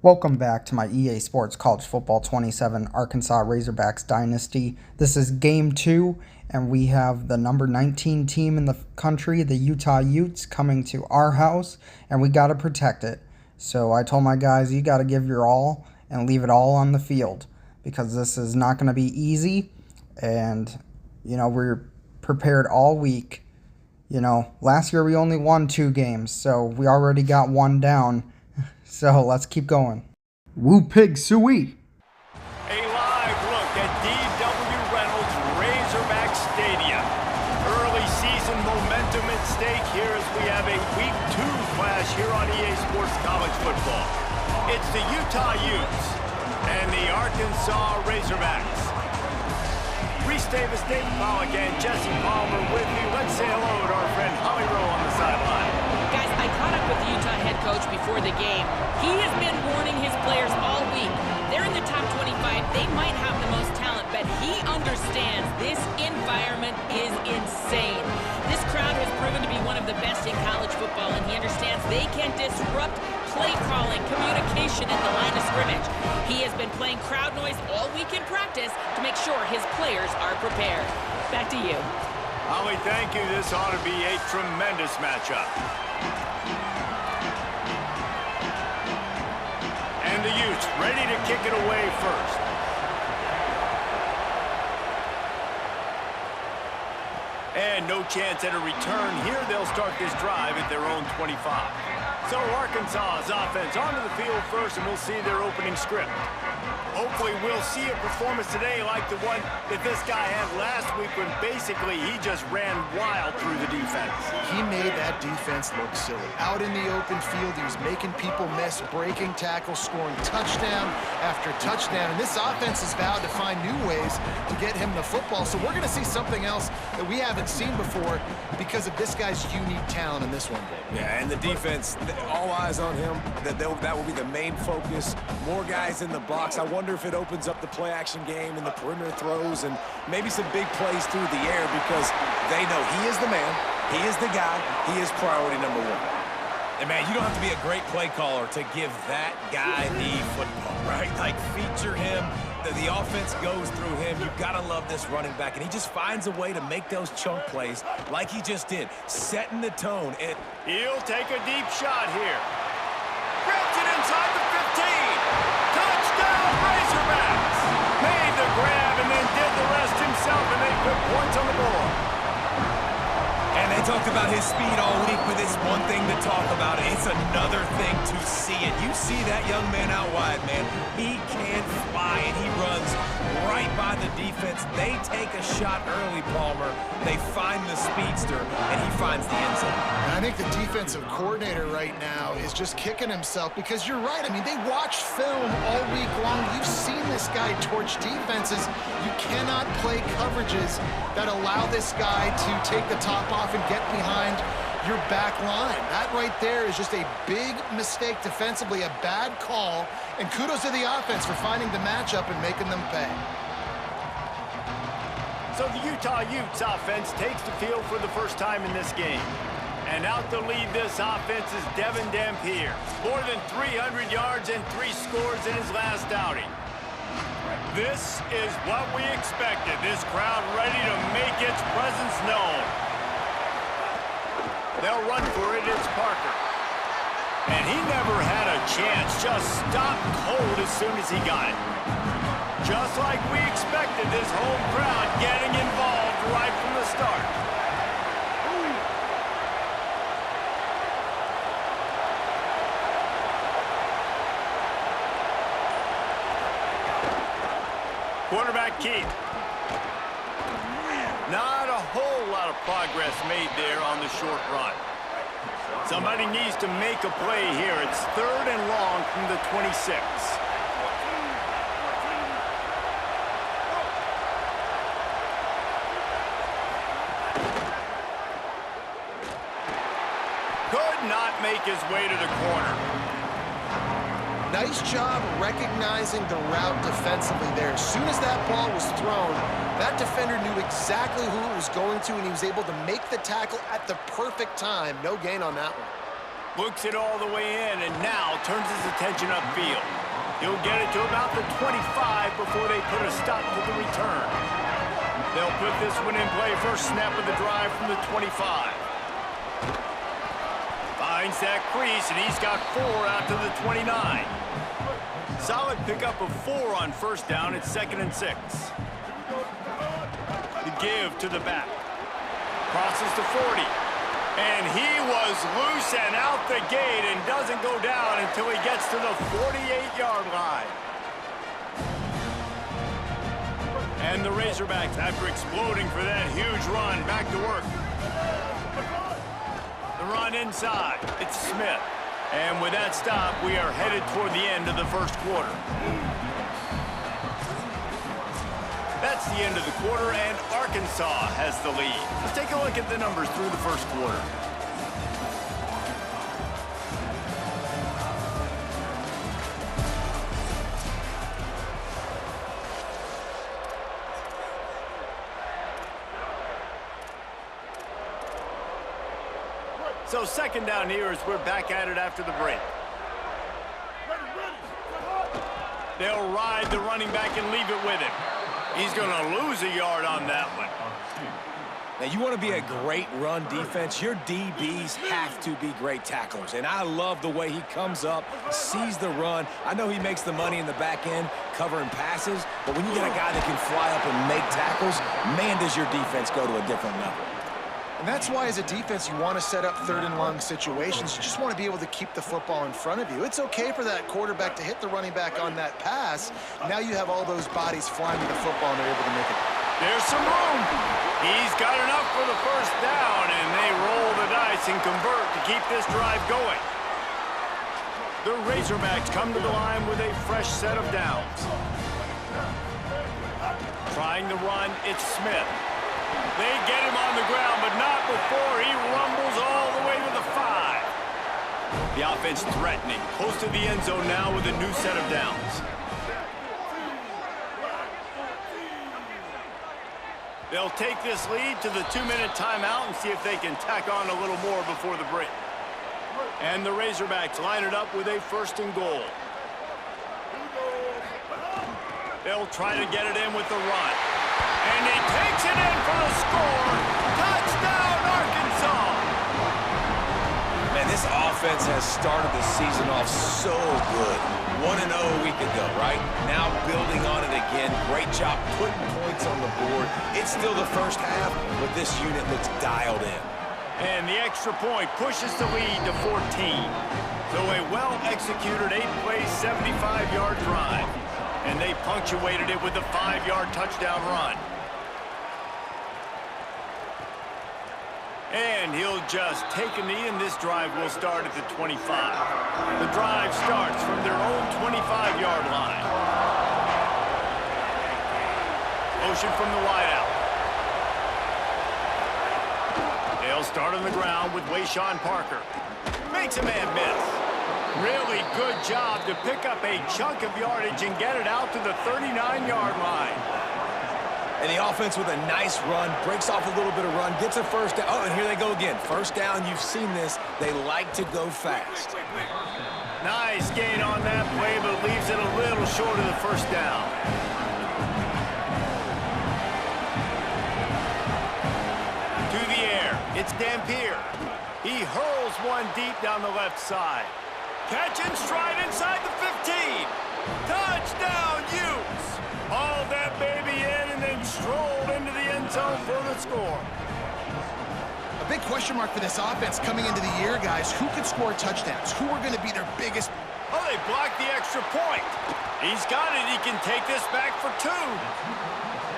Welcome back to my EA Sports College Football 27 Arkansas Razorbacks Dynasty. This is Game 2, and we have the number 19 team in the country, the Utah Utes, coming to our house, and we got to protect it. So I told my guys, you got to give your all and leave it all on the field, because this is not going to be easy, and, we're prepared all week. Last year we only won 2 games, so we already got 1 down. So let's keep going. Woo Pig Sooie! A live look at D.W. Reynolds Razorback Stadium. Early season momentum at stake here as we have a Week 2 clash here on EA Sports College Football. It's the Utah Utes and the Arkansas Razorbacks. Reese Davis, David Pollock, and Jesse Palmer with me. Let's say hello to our friend Holly Rowe on the sideline. Guys, I caught up with the Utah head coach before the game. He has been warning his players all week. They're in the top 25. They might have the most talent, but he understands this environment is insane. This crowd has proven to be one of the best in college football, and he understands they can disrupt play calling, communication at the line of scrimmage. He has been playing crowd noise all week in practice to make sure his players are prepared. Back to you. Holly, thank you. This ought to be a tremendous matchup. And the Utes ready to kick it away first. And no chance at a return here. They'll start this drive at their own 25. So Arkansas's offense onto the field first, and we'll see their opening script. Hopefully we'll see a performance today like the one that this guy had last week when basically he just ran wild through the defense. He made that defense look silly. Out in the open field, he was making people miss, breaking tackles, scoring touchdown after touchdown. And this offense has vowed to find new ways to get him the football. So we're going to see something else that we haven't seen before because of this guy's unique talent in this one, Dave. Yeah, and the defense, all eyes on him. That will be the main focus. More guys in the box. I wonder if it opens up the play-action game and the perimeter throws and maybe some big plays through the air because they know he is the man, he is the guy, he is priority number 1. And, man, you don't have to be a great play caller to give that guy the football, right? Like, feature him. The offense goes through him. You've got to love this running back. And he just finds a way to make those chunk plays like he just did, setting the tone. And he'll take a deep shot here. Grabs it inside the 15. Touchdown, Razorbacks! Made the grab and then did the rest himself, and they put points on the board. And they talked about his speed all week, but it's one thing to talk about. It's another thing to see it. You see that young man out wide, man. He can fly, and he runs right by the defense. They take a shot early, Palmer. They find the speedster, and he finds the end zone. And I think the defensive coordinator right now is just kicking himself because you're right. I mean, they watched film all week long. You've seen this guy torch defenses. You cannot play coverages that allow this guy to take the top off and get behind your back line. That right there is just a big mistake defensively, a bad call, and kudos to the offense for finding the matchup and making them pay. So the Utah Utes offense takes the field for the first time in this game. And out to lead this offense is Devin Dampier. More than 300 yards and 3 scores in his last outing. This is what we expected. This crowd ready to make its presence known. They'll run for it. It's Parker. And he never had a chance. Just stopped cold as soon as he got it. Just like we expected, this home crowd getting involved right from the start. Quarterback Keith. Not a whole lot of progress made there on the short run. Somebody needs to make a play here. It's 3rd and long from the 26. Could not make his way to the corner. Nice job recognizing the route defensively there. As soon as that ball was thrown, that defender knew exactly who it was going to, and he was able to make the tackle at the perfect time. No gain on that one. Looks it all the way in, and now turns his attention upfield. He'll get it to about the 25 before they put a stop to the return. They'll put this one in play. First snap of the drive from the 25. Finds that crease, and he's got 4 out to the 29. Solid pickup of 4 on first down. It's 2nd and 6. The give to the back. Crosses to 40. And he was loose and out the gate and doesn't go down until he gets to the 48-yard line. And the Razorbacks, after exploding for that huge run, back to work. The run inside. It's Smith. And with that stop, we are headed toward the end of the first quarter. That's the end of the quarter, and Arkansas has the lead. Let's take a look at the numbers through the first quarter. So 2nd down here as we're back at it after the break. They'll ride the running back and leave it with him. He's going to lose a yard on that one. Now, you want to be a great run defense, your DBs have to be great tacklers. And I love the way he comes up, sees the run. I know he makes the money in the back end covering passes, but when you get a guy that can fly up and make tackles, man, does your defense go to a different level. And that's why, as a defense, you want to set up 3rd and long situations. You just want to be able to keep the football in front of you. It's okay for that quarterback to hit the running back on that pass. Now you have all those bodies flying to the football, and they're able to make it. There's some room. He's got enough for the first down, and they roll the dice and convert to keep this drive going. The Razorbacks come to the line with a fresh set of downs. Trying to run, it's Smith. They get him on the ground, but not before he rumbles all the way to the 5. The offense threatening, close to the end zone now with a new set of downs. They'll take this lead to the 2-minute timeout and see if they can tack on a little more before the break. And the Razorbacks line it up with a 1st and goal. They'll try to get it in with the run. And he takes it in for the score. Touchdown, Arkansas! Man, this offense has started the season off so good. 1-0 a week ago, right? Now building on it again. Great job putting points on the board. It's still the first half, but this unit looks dialed in. And the extra point pushes the lead to 14. So a well-executed 8-play, 75-yard drive. And they punctuated it with a 5-yard touchdown run. And he'll just take a knee, and this drive will start at the 25. The drive starts from their own 25-yard line. Motion from the wideout. They'll start on the ground with Wayshawn Parker. Makes a man miss. Really good job to pick up a chunk of yardage and get it out to the 39-yard line. And the offense with a nice run, breaks off a little bit of run, gets a first down. Oh, and here they go again. First down, you've seen this. They like to go fast. Nice gain on that play, but leaves it a little short of the first down. To the air, it's Dampier. He hurls one deep down the left side. Catch and stride inside the 15. Touchdown, Utes. Hauled that baby in and then strolled into the end zone for the score. A big question mark for this offense coming into the year, guys. Who could score touchdowns? Who are going to be their biggest? Oh, they blocked the extra point. He's got it. He can take this back for 2.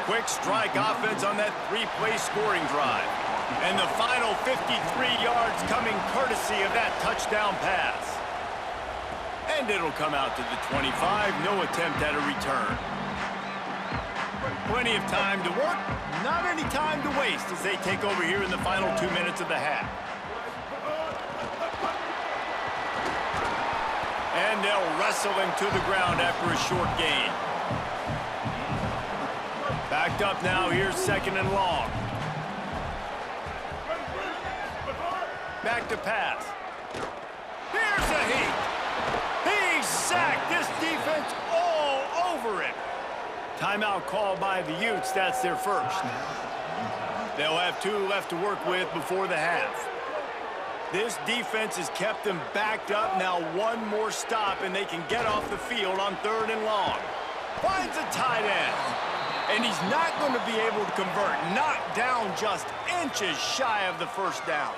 Quick strike offense on that 3-play scoring drive. And the final 53 yards coming courtesy of that touchdown pass. And it'll come out to the 25. No attempt at a return. Plenty of time to work, not any time to waste as they take over here in the final 2 minutes of the half. And they'll wrestle him to the ground after a short gain. Backed up now, here's 2nd and long. Back to pass. sack. This defense all over him. Timeout called by the Utes. That's their first. They'll have 2 left to work with before the half. This defense has kept them backed up. Now 1 more stop, and they can get off the field on 3rd and long. Finds a tight end. And he's not going to be able to convert. Knocked down just inches shy of the first down.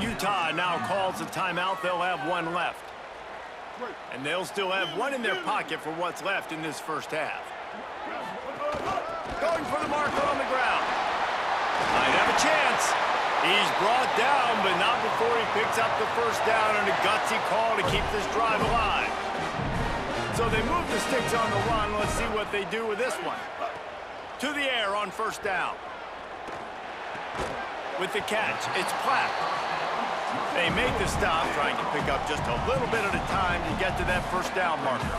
Utah now calls a timeout. They'll have 1 left. And they'll still have 1 in their pocket for what's left in this first half. Going for the marker on the ground. Might have a chance. He's brought down, but not before he picks up the first down and a gutsy call to keep this drive alive. So they move the sticks on the run. Let's see what they do with this one. To the air on first down. With the catch, it's Platt. They make the stop, trying to pick up just a little bit at a time to get to that first down marker.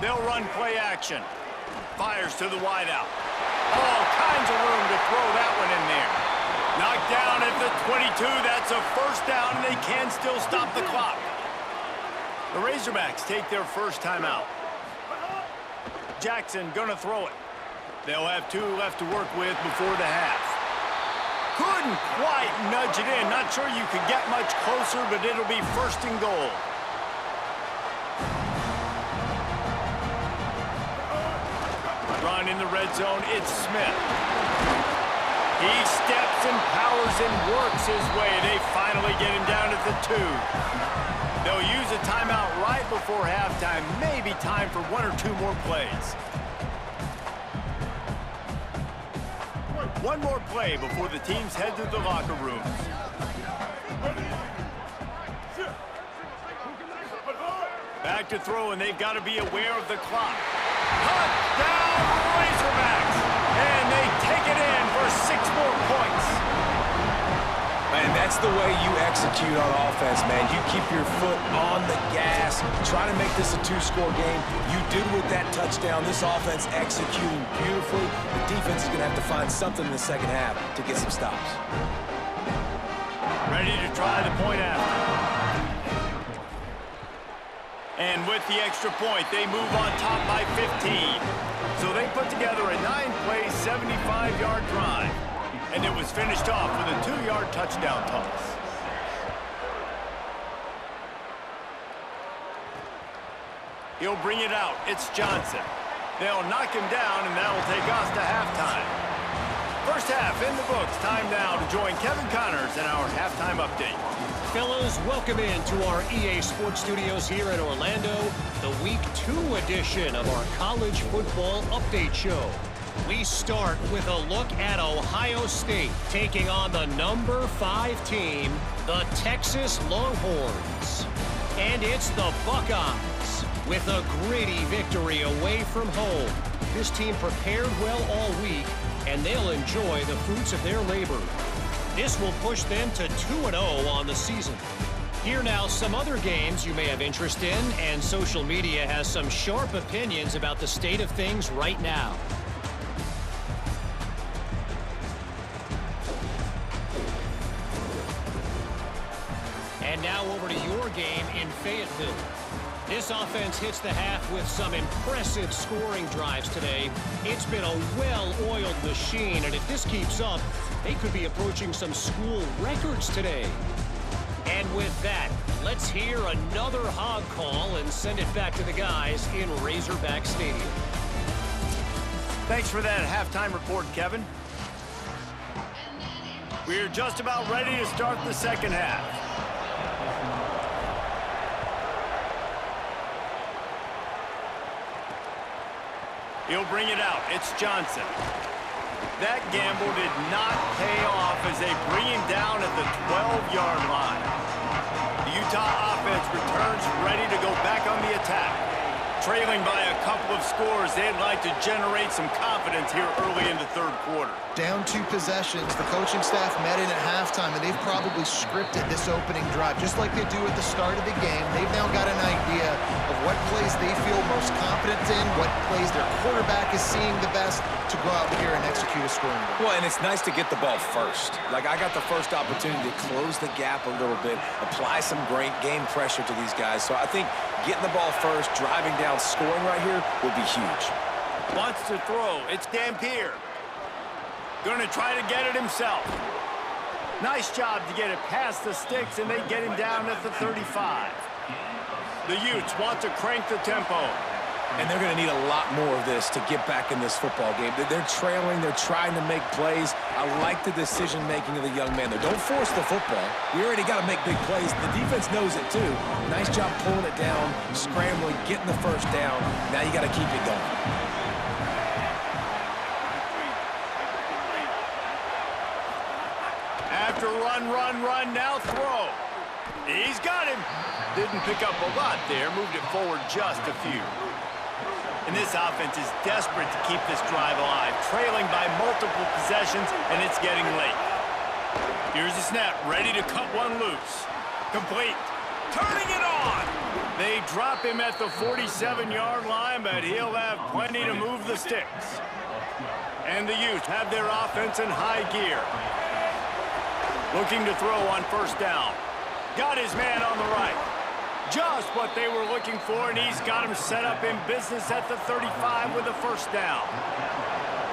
They'll run play action. Fires to the wideout. All kinds of room to throw that one in there. Knocked down at the 22. That's a first down, and they can still stop the clock. The Razorbacks take their first timeout. Jackson gonna throw it. They'll have 2 left to work with before the half. Couldn't quite nudge it in. Not sure you could get much closer, but it'll be 1st and goal. Run in the red zone, it's Smith. He steps and powers and works his way. They finally get him down at the 2. They'll use a timeout right before halftime. Maybe time for 1 or 2 more plays. 1 more play before the teams head to the locker rooms. Back to throw, and they've got to be aware of the clock. Touchdown Razorbacks! And they take it in for 6 more points. Man, that's the way you execute on offense, man. You keep your foot on the gas, try to make this a 2-score game. You did with that touchdown. This offense executing beautifully. The defense is going to have to find something in the second half to get some stops. Ready to try the point after. And with the extra point, they move on top by 15. So they put together a 9-play, 75-yard drive. And it was finished off with a 2-yard touchdown toss. He'll bring it out. It's Johnson. They'll knock him down, and that'll take us to halftime. First half in the books. Time now to join Kevin Connors in our halftime update. Fellas, welcome into our EA Sports Studios here in Orlando, the Week 2 edition of our college football update show. We start with a look at Ohio State taking on the number 5 team, the Texas Longhorns. And it's the Buckeyes with a gritty victory away from home. This team prepared well all week, and they'll enjoy the fruits of their labor. This will push them to 2-0 on the season. Here now some other games you may have interest in, and social media has some sharp opinions about the state of things right now. And now over to your game in Fayetteville. This offense hits the half with some impressive scoring drives today. It's been a well-oiled machine, and if this keeps up, they could be approaching some school records today. And with that, let's hear another hog call and send it back to the guys in Razorback Stadium. Thanks for that halftime report, Kevin. We're just about ready to start the second half. He'll bring it out. It's Johnson. That gamble did not pay off as they bring him down at the 12-yard line. The Utah offense returns ready to go back on the attack. Trailing by a couple of scores, they'd like to generate some confidence here early in the third quarter. Down 2 possessions, the coaching staff met in at halftime, and they've probably scripted this opening drive, just like they do at the start of the game. They've now got an idea of what plays they feel most confident in, what plays their quarterback is seeing the best to go out here and execute a scoring goal. Well, and it's nice to get the ball first. Like, I got the first opportunity to close the gap a little bit, apply some great game pressure to these guys. So I think getting the ball first, driving down, scoring right here would be huge. Wants to throw. It's Dampier. Going to try to get it himself. Nice job to get it past the sticks, and they get him down at the 35. The Utes want to crank the tempo. And they're going to need a lot more of this to get back in this football game. They're trailing. They're trying to make plays. I like the decision-making of the young man there. Don't force the football. We already got to make big plays. The defense knows it, too. Nice job pulling it down, scrambling, getting the first down. Now you got to keep it going. After run, now throw. He's got him. Didn't pick up a lot there. Moved it forward just a few. And this offense is desperate to keep this drive alive, trailing by multiple possessions, and it's getting late. Here's the snap, ready to cut one loose. Complete. Turning it on. They drop him at the 47-yard line, but he'll have plenty to move the sticks. And the Utes have their offense in high gear. Looking to throw on first down. Got his man on the right. Just what they were looking for, and he's got him set up in business at the 35 with a first down.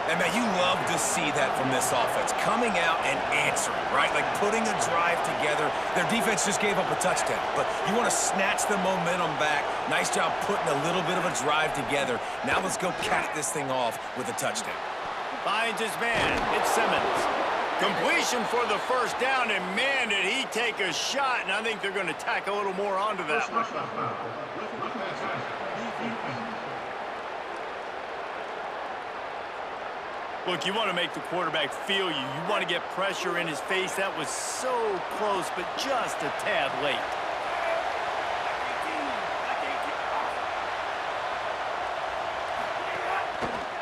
And, man, you love to see that from this offense, coming out and answering, right? Like putting a drive together. Their defense just gave up a touchdown, but you want to snatch the momentum back. Nice job putting a little bit of a drive together. Now let's go cap this thing off with a touchdown. Finds his man. It's Simmons. Completion for the first down, and man, did he take a shot, and I think they're going to tack a little more onto that one. Look, you want to make the quarterback feel you. You want to get pressure in his face. That was so close, but just a tad late.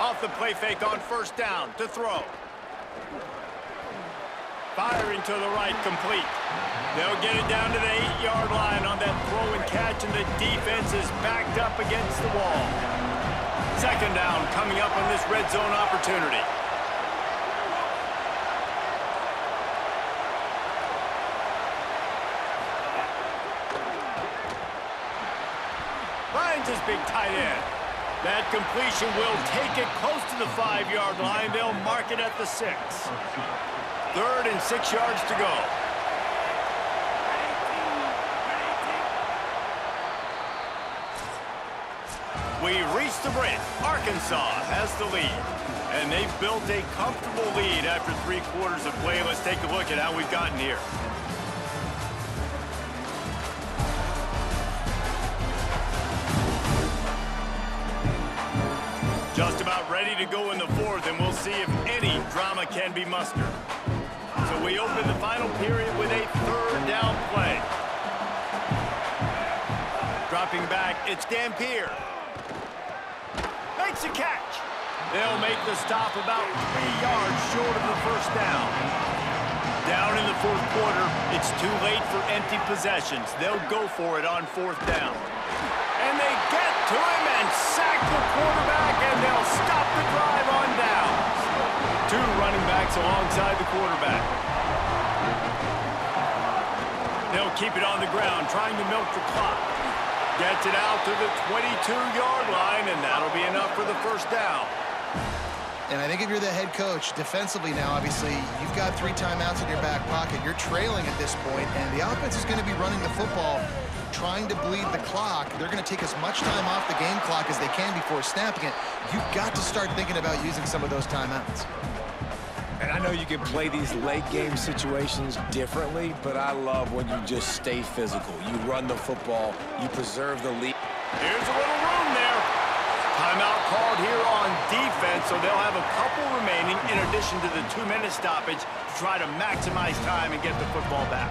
Off the play fake on first down to throw. Firing to the right, complete. They'll get it down to the 8-yard line on that throw and catch, and the defense is backed up against the wall. Second down coming up on this red zone opportunity. Finds his big tight end. That completion will take it close to the 5-yard line. They'll mark it at the 6. 3rd and 6 yards to go. We reach the break. Arkansas has the lead. And they've built a comfortable lead after 3 quarters of play. Let's take a look at how we've gotten here. Just about ready to go in the 4th, and we'll see if any drama can be mustered. So we open the final period with a 3rd down play. Dropping back, it's Dampier. Makes a catch. They'll make the stop about 3 yards short of the first down. Down in the 4th quarter, it's too late for empty possessions. They'll go for it on 4th down. And they get to him and sack the quarterback, and they'll stop the drive on downs. 2 running backs alongside the quarterback. They'll keep it on the ground, trying to milk the clock. Gets it out to the 22-yard line, and that'll be enough for the first down. And I think if you're the head coach, defensively now, obviously, you've got 3 timeouts in your back pocket. You're trailing at this point, and the offense is going to be running the football, trying to bleed the clock. They're going to take as much time off the game clock as they can before snapping it. You've got to start thinking about using some of those timeouts. And I know you can play these late game situations differently, but I love when you just stay physical. You run the football, you preserve the lead. Here's a little room there. Timeout called here on defense, so they'll have a couple remaining in addition to the 2-minute stoppage to try to maximize time and get the football back.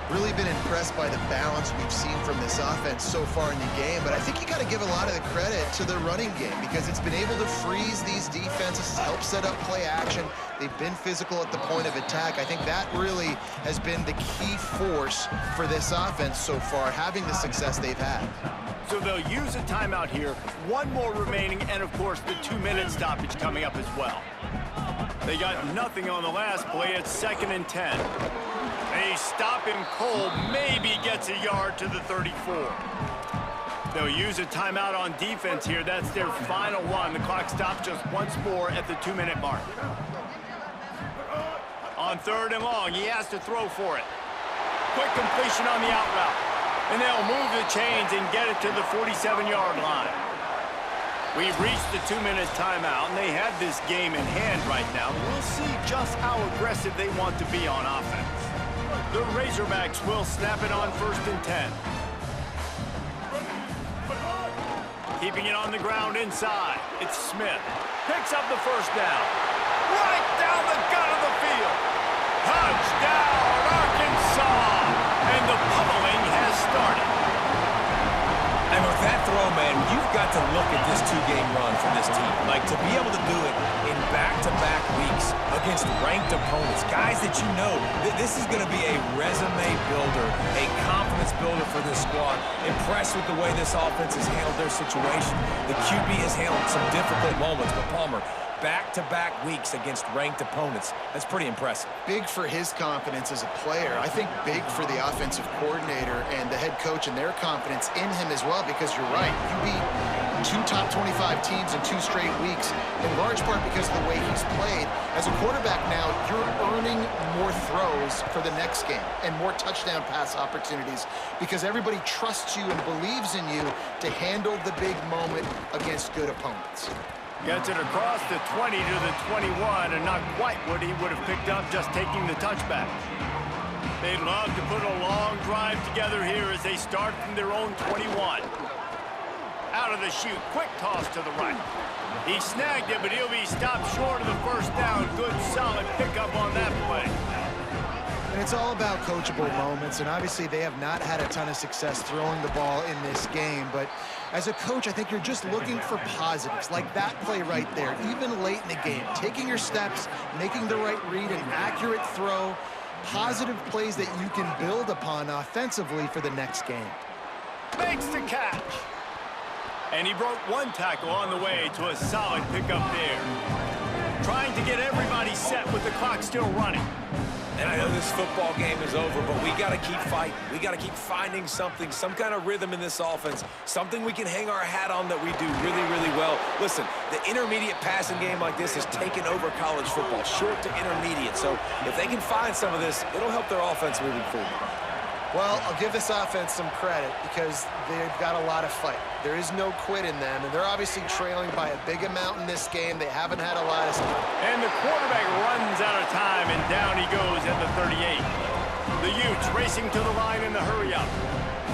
Really been impressed by the balance we've seen from this offense so far in the game, but I think you got to give a lot of the credit to the running game because it's been able to freeze these defenses, help set up play action. They've been physical at the point of attack. I think that really has been the key force for this offense so far, having the success they've had. So they'll use a timeout here, one more remaining, and of course the 2-minute stoppage coming up as well. They got nothing on the last play. It's 2nd and 10. They stop him cold, maybe gets a yard to the 34. They'll use a timeout on defense here. That's their final one. The clock stops just once more at the 2-minute mark. On 3rd and long, he has to throw for it. Quick completion on the out route. And they'll move the chains and get it to the 47-yard line. We've reached the 2-minute timeout, and they have this game in hand right now. We'll see just how aggressive they want to be on offense. The Razorbacks will snap it on 1st and 10. Keeping it on the ground inside. It's Smith. Picks up the 1st down. Right down the gut of the field. Touchdown, Arkansas! And the pummeling has started. And with that throw, man, you've got to look at this 2-game run for this team. Like, to be able to do it in back-to-back weeks against ranked opponents, guys that you know, this is going to be a resume builder, a confidence builder for this squad. Impressed with the way this offense has handled their situation. The QB has handled some difficult moments, but Palmer, back-to-back weeks against ranked opponents. That's pretty impressive. Big for his confidence as a player. I think big for the offensive coordinator and the head coach and their confidence in him as well, because you're right. You beat 2 top 25 teams in 2 straight weeks, in large part because of the way he's played. As a quarterback now, you're earning more throws for the next game and more touchdown pass opportunities because everybody trusts you and believes in you to handle the big moment against good opponents. Gets it across the 20 to the 21, and not quite what he would have picked up just taking the touchback. They'd love to put a long drive together here as they start from their own 21. Out of the chute, quick toss to the right. He snagged it, but he'll be stopped short of the 1st down. Good, solid pickup on that play. And it's all about coachable moments, and obviously they have not had a ton of success throwing the ball in this game, but as a coach, I think you're just looking for positives, like that play right there, even late in the game, taking your steps, making the right read, an accurate throw, positive plays that you can build upon offensively for the next game. Makes the catch. And he broke 1 tackle on the way to a solid pickup there. Trying to get everybody set with the clock still running. And I know this football game is over, but we got to keep fighting. We got to keep finding something, some kind of rhythm in this offense, something we can hang our hat on that we do really, really well. Listen, the intermediate passing game like this has taken over college football, short to intermediate. So if they can find some of this, it'll help their offense moving forward. Well, I'll give this offense some credit because they've got a lot of fight. There is no quit in them, and they're obviously trailing by a big amount in this game. They haven't had a lot of speed. And the quarterback runs out of time, and down he goes at the 38. The Utes racing to the line in the hurry-up.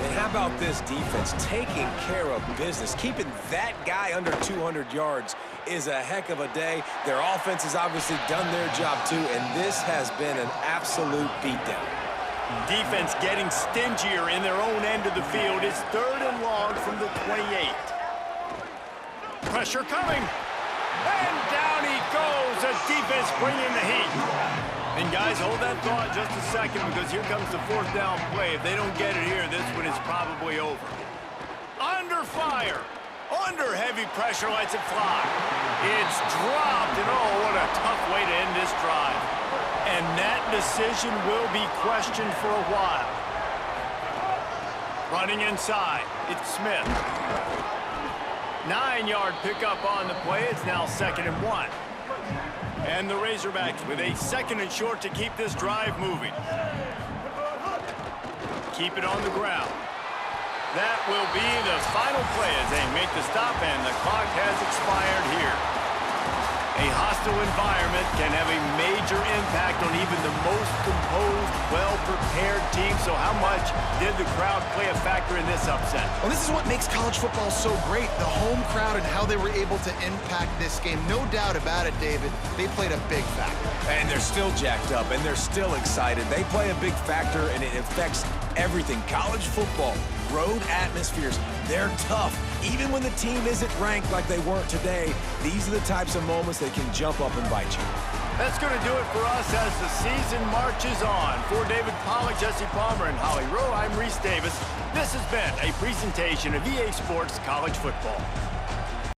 And how about this defense taking care of business? Keeping that guy under 200 yards is a heck of a day. Their offense has obviously done their job too, and this has been an absolute beatdown. Defense getting stingier in their own end of the field. It's 3rd and long from the 28. Pressure coming. And down he goes. The defense bringing the heat. And guys, hold that thought just a second because here comes the 4th down play. If they don't get it here, this one is probably over. Under fire. Under heavy pressure, lets it fly. It's dropped, and oh, what a tough way to end this drive. And that decision will be questioned for a while. Running inside, it's Smith. 9-yard pickup on the play. It's now 2nd and 1. And the Razorbacks with a 2nd and short to keep this drive moving. Keep it on the ground. That will be the final play as they make the stop, and the clock has expired here. A hostile environment can have a major impact on even the most composed, well-prepared team. So how how much did the crowd play a factor in this upset? Well, this is what makes college football so great, the home crowd and how they were able to impact this game. No doubt about it, David. They played a big factor. And they're still jacked up, and they're still excited. They play a big factor, and it affects everything. College football, road atmospheres, they're tough. Even when the team isn't ranked like they weren't today, these are the types of moments that can jump up and bite you. That's going to do it for us as the season marches on. For David Pollack, Jesse Palmer, and Holly Rowe, I'm Reese Davis. This has been a presentation of EA Sports College Football.